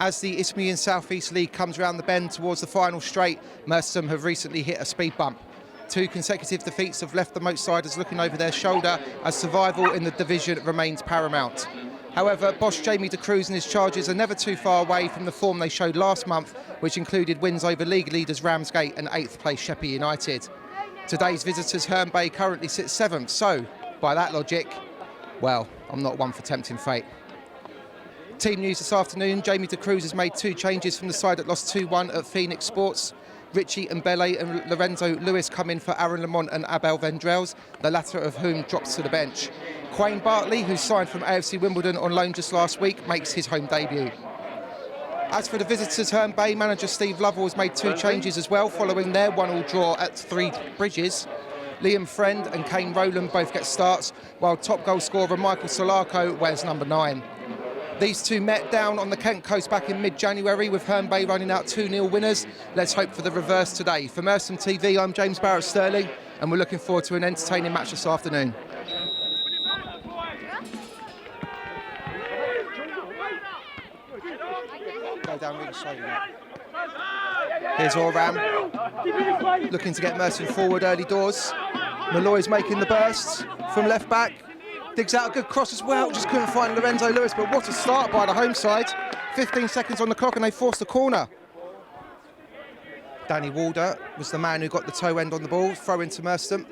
As the Isthmian South East League comes round the bend towards the final straight, Merstham have recently hit a speed bump. 2 consecutive defeats have left the Moatsiders looking over their shoulder as survival in the division remains paramount. However, boss Jamie de Cruz and his charges are never too far away from the form they showed last month, which included wins over league leaders Ramsgate and 8th place Sheppey United. Today's visitors Hern Bay currently sit 7th, so by that logic, well, I'm not one for tempting fate. Team news this afternoon, Jamie de Cruz has made 2 changes from the side that lost 2-1 at Phoenix Sports. Richie Mbele and Lorenzo Lewis come in for Aaron Lamont and Abel Vendrels, the latter of whom drops to the bench. Quayne Bartley, who signed from AFC Wimbledon on loan just last week, makes his home debut. As for the visitors, Herne Bay manager Steve Lovell has made 2 changes as well, following their 1-1 draw at Three Bridges. Liam Friend and Kane Rowland both get starts, while top goal scorer Michael Solarco wears number 9. These 2 met down on the Kent coast back in mid-January, with Herne Bay running out 2-0 winners. Let's hope for the reverse today. For Merstham TV, I'm James Barrett-Sterling, and we're looking forward to an entertaining match this afternoon. Go down really slowly. Here's Oram, looking to get Merstham forward early doors. Malloy's making the burst from left back. Digs out a good cross as well, just couldn't find Lorenzo Lewis, but what a start by the home side. 15 seconds on the clock and they forced the corner. Danny Walder was the man who got the toe end on the ball, throw into Merstham.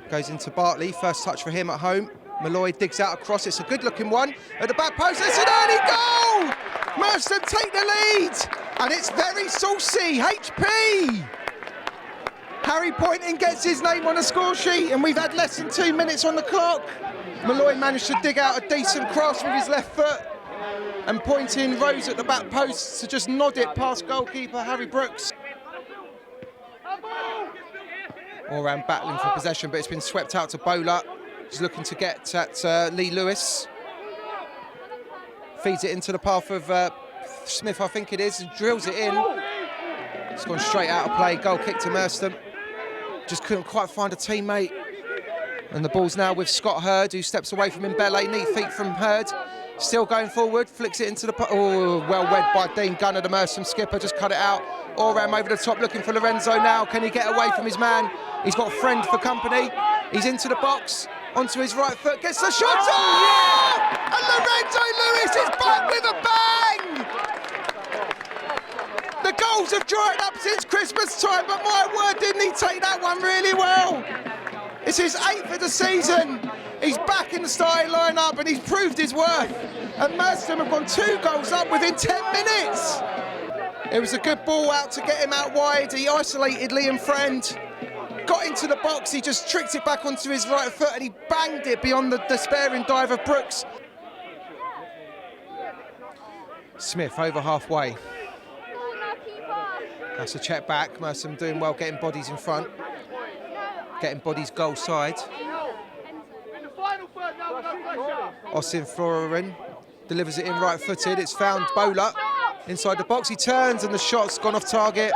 Goes into Bartley, first touch for him at home. Malloy digs out a cross, it's a good looking one. At the back post, it's an early goal! Merstham take the lead, and it's very saucy, HP! Harry Pointing gets his name on the score sheet, and we've had less than 2 minutes on the clock. Malloy managed to dig out a decent cross with his left foot, and Pointing rose at the back post to just nod it past goalkeeper Harry Brooks. Oram battling for possession, but it's been swept out to Bowler. He's looking to get at Lee Lewis. Feeds it into the path of Smith, I think it is, and drills it in. It's gone straight out of play, goal kick to Merstham. Just couldn't quite find a teammate. And the ball's now with Scott Hurd, who steps away from Mbele. Neat feet from Hurd. Still going forward, flicks it into the... Oh, well read by Dean Gunner, the Merstham skipper, just cut it out. Oram over the top, looking for Lorenzo now. Can he get away from his man? He's got a friend for company. He's into the box, onto his right foot, gets the shot! Oh! And Lorenzo Lewis is back with a bang! The goals have dried up since Christmas time, but my word, didn't he take that one really well? It's his 8th of the season. He's back in the starting lineup and he's proved his worth. And Merstham have gone 2 goals up within 10 minutes. It was a good ball out to get him out wide. He isolated Liam Friend, got into the box, he just tricked it back onto his right foot and he banged it beyond the despairing dive of Brooks. Smith over halfway. That's a check back. Merstham doing well, getting bodies in front, getting bodies goal side. Austin Florin delivers it in right footed. It's found Bowler inside the box. He turns and the shot's gone off target,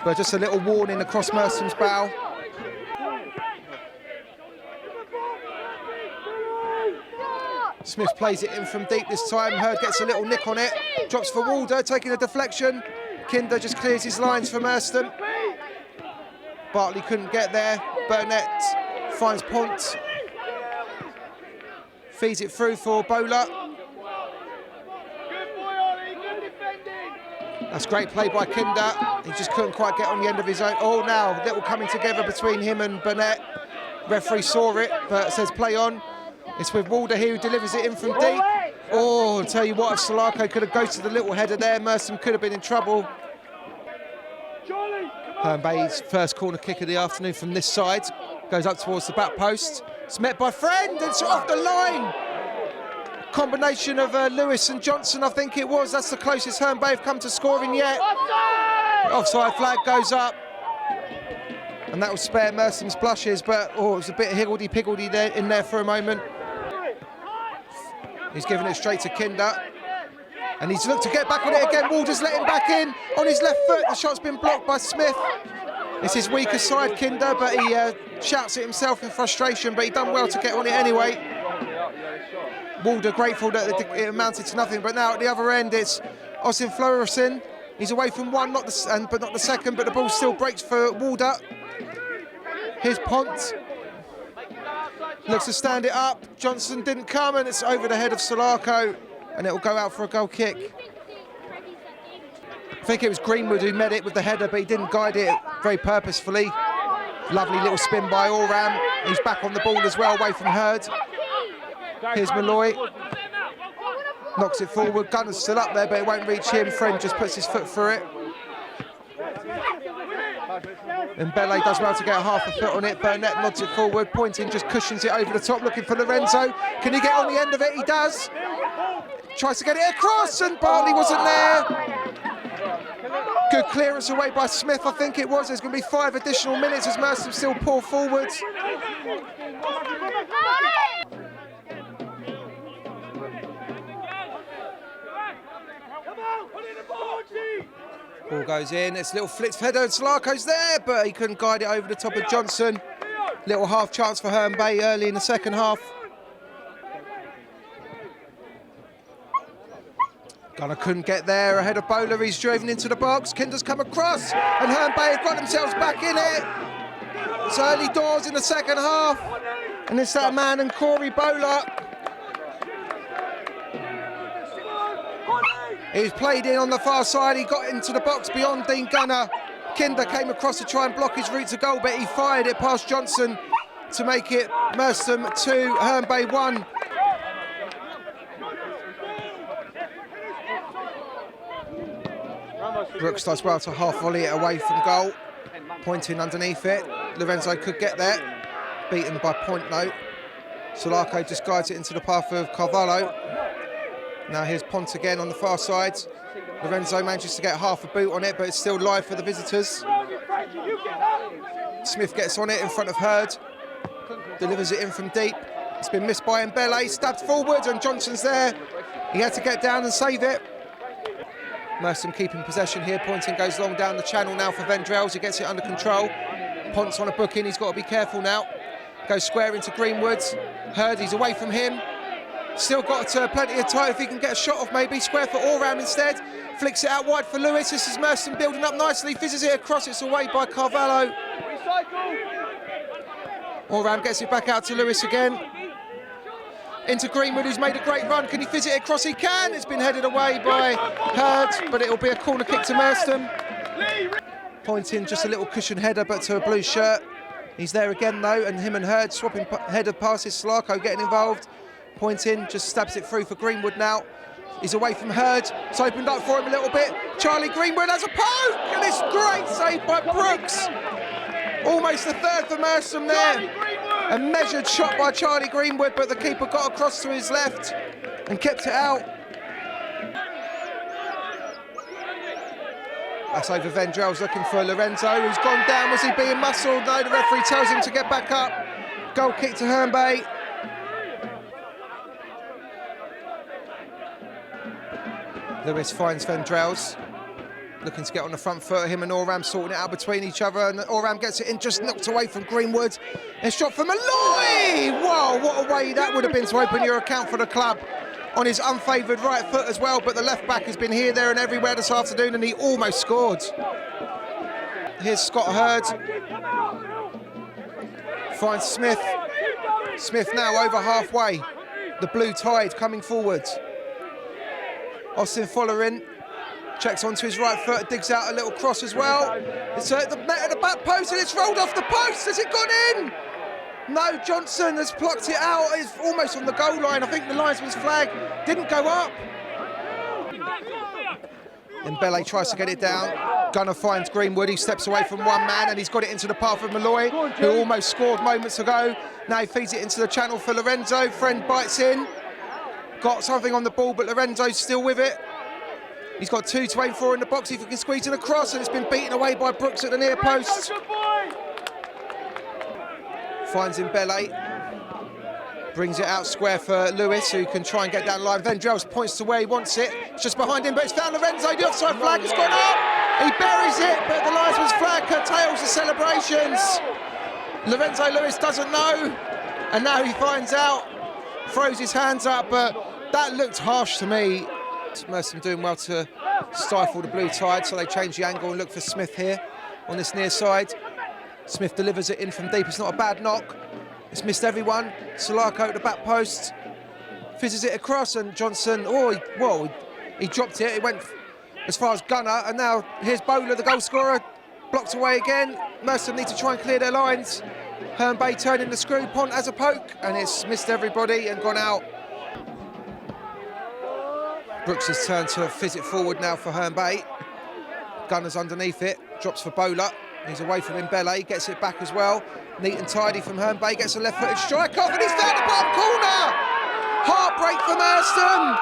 but just a little warning across Merstham's bow. Smith plays it in from deep this time. Hurd gets a little nick on it, drops for Walder, taking a deflection. Kinder just clears his lines for Merstham. Bartley couldn't get there. Burnett finds Pont. Feeds it through for Bowler. That's great play by Kinder. He just couldn't quite get on the end of his own. Oh, now, little coming together between him and Burnett. Referee saw it, but says play on. It's with Walder here who delivers it in from deep. Oh, I'll tell you what, if Solarco could have ghosted the little header there, Merstham could have been in trouble. Herne Bay's first corner kick of the afternoon from this side. Goes up towards the back post. It's met by Friend, it's off the line. Combination of Lewis and Johnson, I think it was. That's the closest Herne Bay have come to scoring yet. Offside flag goes up. And that will spare Merstham's blushes, but it was a bit higgledy-piggledy there, in there for a moment. He's giving it straight to Kinder. And he's looked to get back on it again. Walder's let him back in on his left foot. The shot's been blocked by Smith. It's his weaker side, Kinder, but he shouts it himself in frustration, but he done well to get on it anyway. Walder grateful that it amounted to nothing, but now at the other end it's Austin Florison. He's away from one, but not the second, but the ball still breaks for Walder. Here's Pont. Looks to stand it up. Johnson didn't come, and it's over the head of Solarco, and it'll go out for a goal kick. I think it was Greenwood who met it with the header, but he didn't guide it very purposefully. Lovely little spin by Oram. He's back on the ball as well, away from Herd. Here's Malloy. Knocks it forward. Gunner's still up there, but it won't reach him. Friend just puts his foot through it. And Bele does well to get half a foot on it. Burnett nods it forward. Pointing just cushions it over the top, looking for Lorenzo. Can he get on the end of it? He does. Tries to get it across, and Bartley wasn't there. Good clearance away by Smith, I think it was. There's going to be 5 additional minutes as Merstham still pour forward. Ball goes in, it's a little flick header, and Solarco's there, but he couldn't guide it over the top of Johnson. Little half chance for Hern Bay early in the second half. Gunner couldn't get there ahead of Bowler. He's driven into the box. Kinder's come across, and Hern Bay have got themselves back in it. It's early doors in the second half, and it's that man and Corey Bowler. He's played in on the far side. He got into the box beyond Dean Gunner. Kinder came across to try and block his route to goal, but he fired it past Johnson to make it Merstham 2, Hern Bay 1. Brooks does well to half volley it away from goal, pointing underneath it. Lorenzo could get there, beaten by Point though. Solarco just guides it into the path of Carvalho. Now here's Pont again on the far side. Lorenzo manages to get half a boot on it, but it's still live for the visitors. Smith gets on it in front of Herd, delivers it in from deep. It's been missed by Mbele, stabbed forward, and Johnson's there. He had to get down and save it. Merstham keeping possession here. Pointing goes long down the channel now for Vendrells. He gets it under control. Pont's on a booking. He's got to be careful now. Goes square into Greenwood. Herd, he's away from him. Still got plenty of time if he can get a shot off maybe. Square for Oram instead. Flicks it out wide for Lewis. This is Merstham building up nicely. Fizzes it across. It's away by Carvalho. Oram gets it back out to Lewis again. Into Greenwood, who's made a great run. Can he fizz it across? He can. It's been headed away by Herd, but it'll be a corner kick to Merstham. Pointing just a little cushion header, but to a blue shirt. He's there again though, and him and Herd swapping header passes. Solarco getting involved. Pointing just stabs it through for Greenwood now. He's away from Herd. It's opened up for him a little bit. Charlie Greenwood has a poke, and it's great save by Brooks. Almost the third for Merstham there. A measured shot by Charlie Greenwood, but the keeper got across to his left and kept it out. That's over Vendrells looking for Lorenzo, who's gone down. Was he being muscled? No, the referee tells him to get back up. Goal kick to Hern Bay. Lewis finds Vendrells, looking to get on the front foot. Him and Oram sorting it out between each other, and Oram gets it in, just knocked away from Greenwood. And shot from Malloy! Wow, what a way that would have been to open your account for the club. On his unfavoured right foot as well, but the left back has been here, there and everywhere this afternoon, and he almost scored. Here's Scott Herd. Finds Smith. Smith now over halfway. The blue tide coming forward. Austin following. Checks onto his right foot, digs out a little cross as well. It's at the back post, and it's rolled off the post. Has it gone in? No, Johnson has plucked it out. It's almost on the goal line. I think the linesman's flag didn't go up. Mbele tries to get it down. Gunner finds Greenwood. He steps away from one man, and he's got it into the path of Malloy, who almost scored moments ago. Now he feeds it into the channel for Lorenzo. Friend bites in. Got something on the ball, but Lorenzo's still with it. He's got 2 to aim for in the box if he can squeeze it across, and it's been beaten away by Brooks at the near post. Finds Mbele. Brings it out square for Lewis, who can try and get down the line. Vendrells points to where he wants it. It's just behind him, but it's found Lorenzo. The offside flag has gone up. He buries it, but the linesman's flag curtails the celebrations. Lorenzo Lewis doesn't know, and now he finds out. throws his hands up, but that looked harsh to me. Merstham doing well to stifle the blue tide, so they change the angle and look for Smith here on this near side. Smith delivers it in from deep. It's not a bad knock. It's missed everyone. Solarco at the back post. Fizzes it across, and Johnson, he dropped it. It went as far as Gunner, and now here's Bowler, the goal scorer, blocked away again. Merstham need to try and clear their lines. Hern Bay turning the screw, Pont has a poke, and it's missed everybody and gone out. Brooks has turned to fizz it forward now for Herne Bay. Gunner's underneath it, drops for Bowler. He's away from Mbele, gets it back as well. Neat and tidy from Herne Bay, gets a left-footed strike off, and he's found the bottom corner! Heartbreak for Merstham!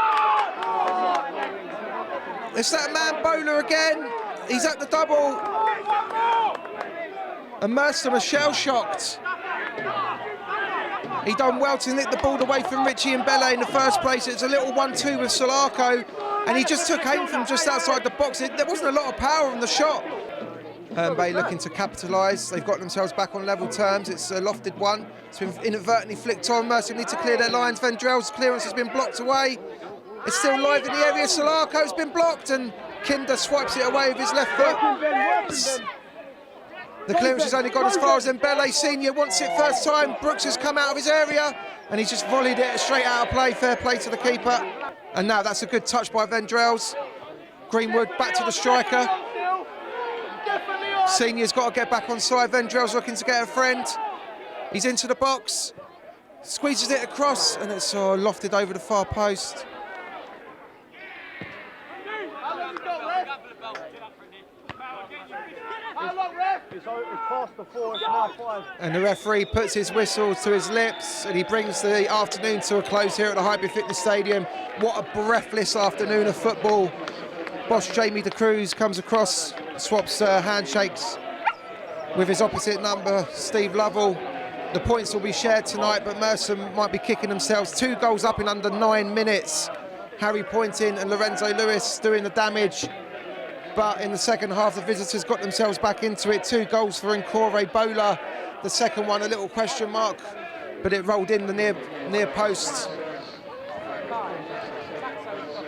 It's that man Bowler again. He's at the double. And Merstham are shell-shocked. He done well to nick the ball away from Richie Mbele in the first place. It's a little 1-2 with Solarco, and he just took aim from just outside the box. There wasn't a lot of power on the shot. Herne Bay looking to capitalise. They've got themselves back on level terms. It's a lofted one. It's been inadvertently flicked on. Merstham need to clear their lines. Vendrell's clearance has been blocked away. It's still live in the area. Solarco's been blocked, and Kinder swipes it away with his left foot. The clearance has only gone as far as Mbele Senior wants it first time. Brooks has come out of his area, and he's just volleyed it straight out of play. Fair play to the keeper. And now that's a good touch by Vendrell's. Greenwood back to the striker. Senior's got to get back on side. Vendrell's looking to get a friend. He's into the box, squeezes it across, and it's lofted over the far post. And the referee puts his whistle to his lips, and he brings the afternoon to a close here at the Highbury Fitness Stadium. What a breathless afternoon of football. Boss Jamie de Cruz comes across, swaps handshakes with his opposite number, Steve Lovell. The points will be shared tonight, but Merstham might be kicking themselves. 2 goals up in under 9 minutes. Harry Pointing and Lorenzo Lewis doing the damage. But in the second half, the visitors got themselves back into it. 2 goals for Nkore Bowler. The second one, a little question mark, but it rolled in the near post.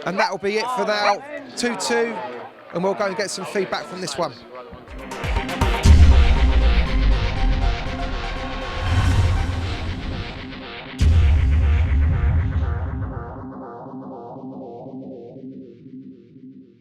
And that'll be it for now. 2-2, and we'll go and get some feedback from this one.